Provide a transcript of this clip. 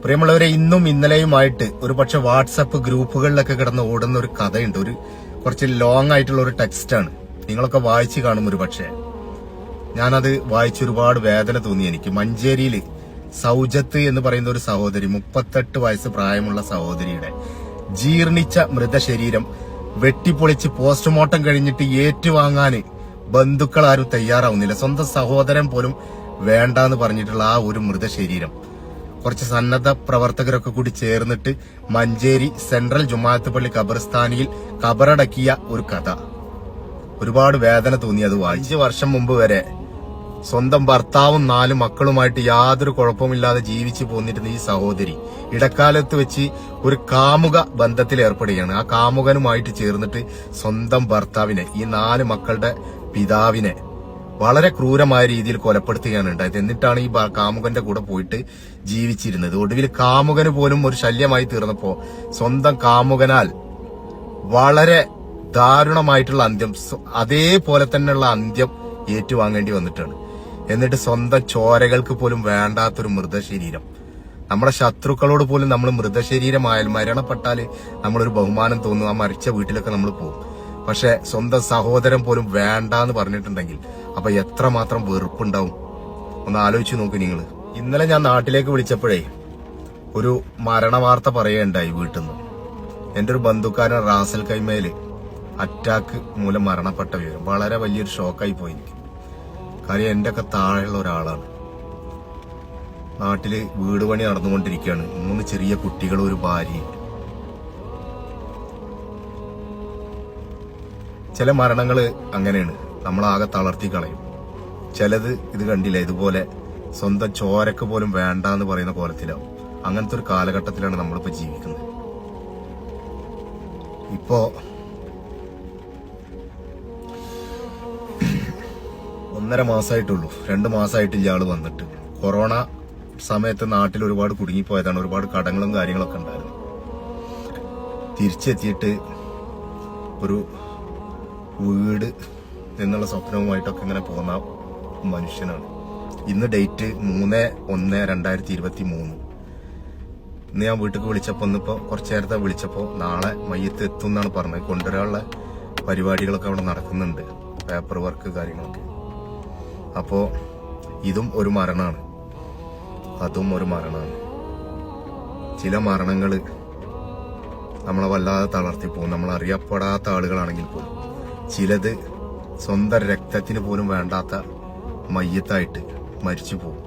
പ്രിയമുള്ളവരെ, ഇന്നും ഇന്നലെയുമായിട്ട് ഒരുപക്ഷെ വാട്സപ്പ് ഗ്രൂപ്പുകളിലൊക്കെ കിടന്ന് ഓടുന്ന ഒരു കഥയുണ്ട്. കുറച്ച് ലോങ് ആയിട്ടുള്ള ഒരു ടെക്സ്റ്റാണ്. നിങ്ങളൊക്കെ വായിച്ചു കാണും ഒരു പക്ഷേ. ഞാനത് വായിച്ച് ഒരുപാട് വേദന തോന്നി എനിക്ക്. മഞ്ചേരിയിൽ സൗജത്ത് എന്ന് പറയുന്ന ഒരു സഹോദരി, 38 വയസ്സ് പ്രായമുള്ള സഹോദരിയുടെ ജീർണിച്ച മൃതശരീരം വെട്ടിപ്പൊളിച്ച് പോസ്റ്റ്മോർട്ടം കഴിഞ്ഞിട്ട് ഏറ്റുവാങ്ങാൻ ബന്ധുക്കൾ ആരും തയ്യാറാവുന്നില്ല. സ്വന്തം സഹോദരൻ പോലും വേണ്ടാന്ന് പറഞ്ഞിട്ടുള്ള ആ ഒരു മൃതശരീരം കുറച്ച് സന്നദ്ധ പ്രവർത്തകരൊക്കെ കൂടി ചേർന്നിട്ട് മഞ്ചേരി സെൻട്രൽ ജുമാഅത്ത് പള്ളി ഖബർസ്ഥാനിയിൽ ഖബറടക്കിയ ഒരു കഥ. ഒരുപാട് വേദന തോന്നി അത് 5 വർഷം മുമ്പ് വരെ സ്വന്തം ഭർത്താവും 4 മക്കളുമായിട്ട് യാതൊരു കുഴപ്പമില്ലാതെ ജീവിച്ചു പോന്നിരുന്ന ഈ സഹോദരി ഇടക്കാലത്ത് വെച്ച് ഒരു കാമുക ബന്ധത്തിൽ ഏർപ്പെടുകയാണ്. ആ കാമുകനുമായിട്ട് ചേർന്നിട്ട് സ്വന്തം ഭർത്താവിനെ, ഈ 4 മക്കളുടെ പിതാവിനെ വളരെ ക്രൂരമായ രീതിയിൽ കൊലപ്പെടുത്തുകയാണ് ഉണ്ടായത്. എന്നിട്ടാണ് ഈ കാമുകന്റെ കൂടെ പോയിട്ട് ജീവിച്ചിരുന്നത്. ഒടുവിൽ കാമുകന് പോലും ഒരു ശല്യമായി തീർന്നപ്പോ സ്വന്തം കാമുകനാൽ വളരെ ദാരുണമായിട്ടുള്ള അന്ത്യം, അതേപോലെ തന്നെയുള്ള അന്ത്യം ഏറ്റുവാങ്ങേണ്ടി വന്നിട്ടാണ്. എന്നിട്ട് സ്വന്തം ചോരകൾക്ക് പോലും വേണ്ടാത്തൊരു മൃതശരീരം, നമ്മുടെ ശത്രുക്കളോട് പോലും നമ്മൾ മൃതശരീരമായാൽ മരണപ്പെട്ടാല് നമ്മളൊരു ബഹുമാനം തോന്നും. ആ മരിച്ച വീട്ടിലൊക്കെ നമ്മൾ പോകും. പക്ഷെ സ്വന്തം സഹോദരൻ പോലും വേണ്ടാന്ന് പറഞ്ഞിട്ടുണ്ടെങ്കിൽ അപ്പൊ എത്രമാത്രം വെറുപ്പുണ്ടാവും ഒന്ന് ആലോചിച്ച് നോക്ക് നിങ്ങൾ. ഇന്നലെ ഞാൻ നാട്ടിലേക്ക് വിളിച്ചപ്പോഴേ ഒരു മരണവാർത്ത പറയുകയുണ്ടായി വീട്ടിൽ നിന്ന്. എന്റെ ഒരു ബന്ധുക്കാരൻ റാസൽ കൈമേല് അറ്റാക്ക് മൂലം മരണപ്പെട്ട വിവരം വളരെ വലിയൊരു ഷോക്കായി പോയി എനിക്ക്. കാര്യം എന്റെ ഒക്കെ താഴെയുള്ള ഒരാളാണ്. നാട്ടില് വീട് പണി നടന്നുകൊണ്ടിരിക്കുകയാണ്. 3 ചെറിയ കുട്ടികളും ഒരു ഭാര്യയും. ചില മരണങ്ങള് അങ്ങനെയാണ്, നമ്മളാകെ തളർത്തി കളയും. ചിലത് ഇത് കണ്ടില്ല, ഇതുപോലെ സ്വന്തം ചോരക്ക് പോലും വേണ്ടാന്ന് പറയുന്ന കോലത്തിലാവും. അങ്ങനത്തെ ഒരു കാലഘട്ടത്തിലാണ് നമ്മളിപ്പോ ജീവിക്കുന്നത്. ഇപ്പോ 1.5 മാസമായിട്ടുള്ളൂ, 2 മാസമായിട്ടില്ല ആള് വന്നിട്ട്. കൊറോണ സമയത്ത് നാട്ടിൽ ഒരുപാട് കുടുങ്ങിപ്പോയതാണ്. ഒരുപാട് കടങ്ങളും കാര്യങ്ങളൊക്കെ ഉണ്ടായിരുന്നു. തിരിച്ചെത്തിയിട്ട് ഒരു വീട് എന്നുള്ള സ്വപ്നവുമായിട്ടൊക്കെ ഇങ്ങനെ പോകുന്ന മനുഷ്യനാണ്. ഇന്ന് ഡേറ്റ് 3/1/2023. ഇന്ന് ഞാൻ വീട്ടിലേക്ക് വിളിച്ചപ്പോൾ, ഇന്നിപ്പോ കുറച്ചു നേരത്തെ വിളിച്ചപ്പോ നാളെ മയ്യത്ത് എത്തും എന്നാണ് പറഞ്ഞത്. കൊണ്ടുവരാനുള്ള പരിപാടികളൊക്കെ അവിടെ നടക്കുന്നുണ്ട്, പേപ്പർ വർക്ക് കാര്യങ്ങളൊക്കെ. അപ്പോ ഇതും ഒരു മരണമാണ്, അതും ഒരു മരണമാണ്. ചില മരണങ്ങള് നമ്മളെ വല്ലാതെ തളർത്തി പോകും. നമ്മൾ അറിയപ്പെടാത്ത ആളുകളാണെങ്കിൽ പോലും ചിലത് സ്വന്തം രക്തത്തിന് പോലും വേണ്ടാത്ത മയ്യത്തായിട്ട് മരിച്ചു പോകും.